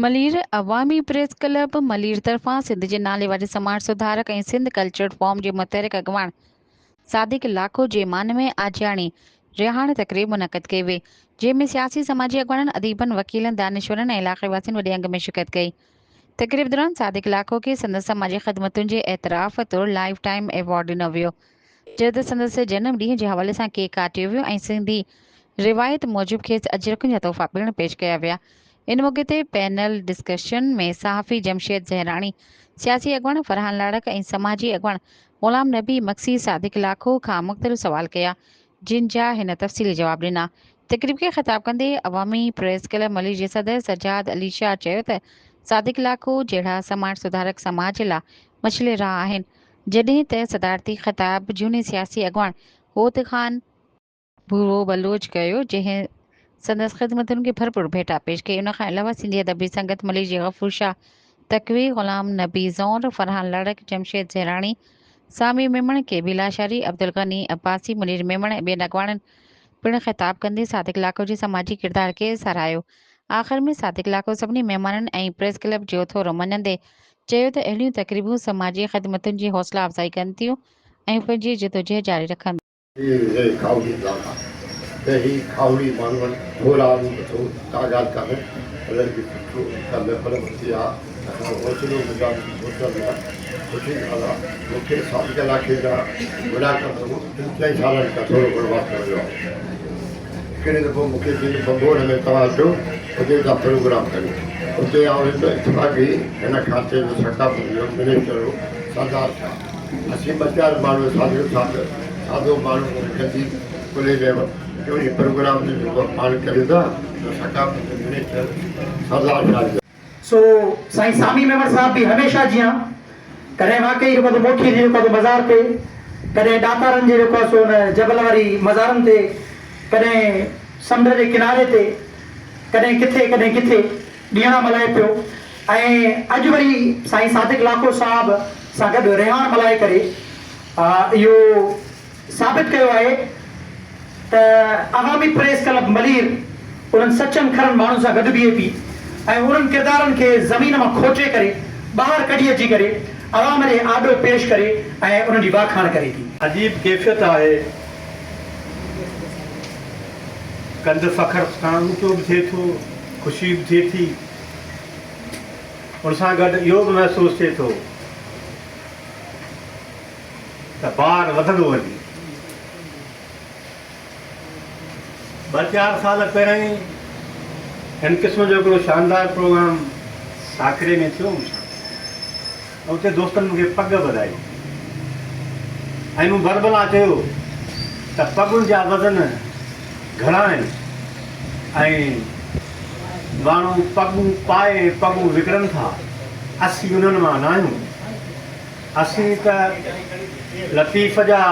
मलीर अवामी press club Malir तरफ़ां सिंध जे नाले वारे समाज सुधारक ऐं सिंध कल्चर फॉर्म जे मुतहरिक अॻवान सादिक लाखो जे मान में आजियाणी रिहाण तक़रीब मुनक़द कई वई, जंहिंमें सियासी समाजी अॻवाननि, अदीबनि, वकीलनि, दानिशवरनि ऐं इलाक़ाई वासियुनि वॾे अंग में शिरकत कई। तक़रीब दौरान सादिक लाखो खे संदसि समाजी ख़िदमतुनि जे एतिराफ़ तौरु लाइफ टाइम एवॉर्ड ॾिनो वियो, जॾहिं संदसि जनम ॾींहं जे हवाले सां केक काटियो वियो ऐं सिंधी रिवायत मूजिबि खेसि अजरकनि जा तोहफ़ा पिणु पेश कया विया। इन मौक़े ते पैनल डिस्कशन में सहाफ़ी जमशेद ज़हरानी, सियासी अॻवान फरहान लाड़क ऐं समाजी अॻवान ग़ुलाम नबी मक्सी सादिक लाखो खां मुख़्तलिफ़ सवाल कया, जिन जा हिन तफ़सीली जवाब ॾिना। तक़रीब खे ख़िताब कंदे अवामी प्रेस क्लब मलीर जे सदर सजाद अली शाह चयो त सादिक लाखो जहिड़ा समाज सुधारक समाज लाइ मछले रहा आहिनि, जॾहिं त सदारती ख़िताब झूने सियासी अॻवान होत ख़ान भूरो बलोच कयो, जंहिं संदसि ख़िदमतुनि खे भरपूर भेटा पेश कई। उन खां अलावा सिंधी अदबी संगत मलीर जे गफ़ूर शाह तकवी, ग़ुलाम नबी ज़ौर, फरहान लाड़क, जमशेद ज़हरानी, सामी मेमण, केबील आशारी, अब्दुल गनी अब्बासी, मुनीर मेमण ऐं ॿियनि अॻवाननि पिणु ख़िताब कंदे सादिक लाखो जे समाजी किरदार खे साराहियो। आख़िर में सादिक लाखो सभिनी महिमाननि ऐं प्रेस क्लब जो थोरो मञंदे चयो त अहिड़ियूं तक़रीबूं समाजी ख़िदमतुनि जी हौसला अफ़ज़ाई कनि थियूं ऐं पंहिंजी जदोजहद जारी रखनि। खावड़ी माण्हुनि थोरा थो तादाद कान्हे, हुननि खे हौसलो सुठी ॻाल्हि आहे। मूंखे सादिक लाखे जा मुलाक़ात 3 सालनि खां थोरो घणो वास्तो हुयो आहे। हिकिड़े दफ़ो मूंखे बंगोर में तव्हां अचो, उते तव्हां प्रोग्राम करियो। उते इतफ़ाक़ी हिन खाते जो सकाफ़त जो मिनिस्टर हो सरदार शाह। असीं 2-4 माण्हू सादो माण्हू गंदी खुले में प्रोग्राम पाण करियो था, सकाफ़त मिनिस्टर सरदार शाह। सो साईं सामी मेमण साहब भी हमेशा जियां कॾहिं वाकई जेको त मोखी जी जेको मज़ार ते, कॾहिं दातारनि जे जेको सो हुन जबल वारी मज़ारनि ते, कॾहिं समुंड जे किनारे ते, कॾहिं किथे ॾींहं मल्हाए पियो। ऐं अॼु वरी साईं सादिक लाखो साहब सां गॾु रिहाण मल्हाए करे इहो साबित कयो आहे त अवामी प्रेस क्लब मलीर उन्हनि सचनि खरनि माण्हुनि सां गॾु बीहे पई ऐं उन्हनि किरदारनि खे ज़मीन मां खोटे करे ॿाहिरि कढी अची करे आवाम जे आॾो पेश करे ऐं उन्हनि जी वाखाण करे थी। अजीब कैफ़ियत आहे, कंद फ़ख्र सां ऊचो बि थिए थो, ख़ुशी बि थिए थी, उन सां गॾु इहो बि महसूसु थिए थो त ॿार वधंदो वञे। 2-4 साल पहिरियों ई हिन क़िस्म जो हिकिड़ो शानदार प्रोग्राम साखरे में थियो मूंसां, उते दोस्तनि मूंखे पग ॿधाई ऐं मूं बरबला चयो त पगुनि जा वज़न घणा आहिनि ऐं माण्हू पगूं पाए पगूं विकिणनि था, असीं उन्हनि मां न आहियूं। असीं त लतीफ़ जा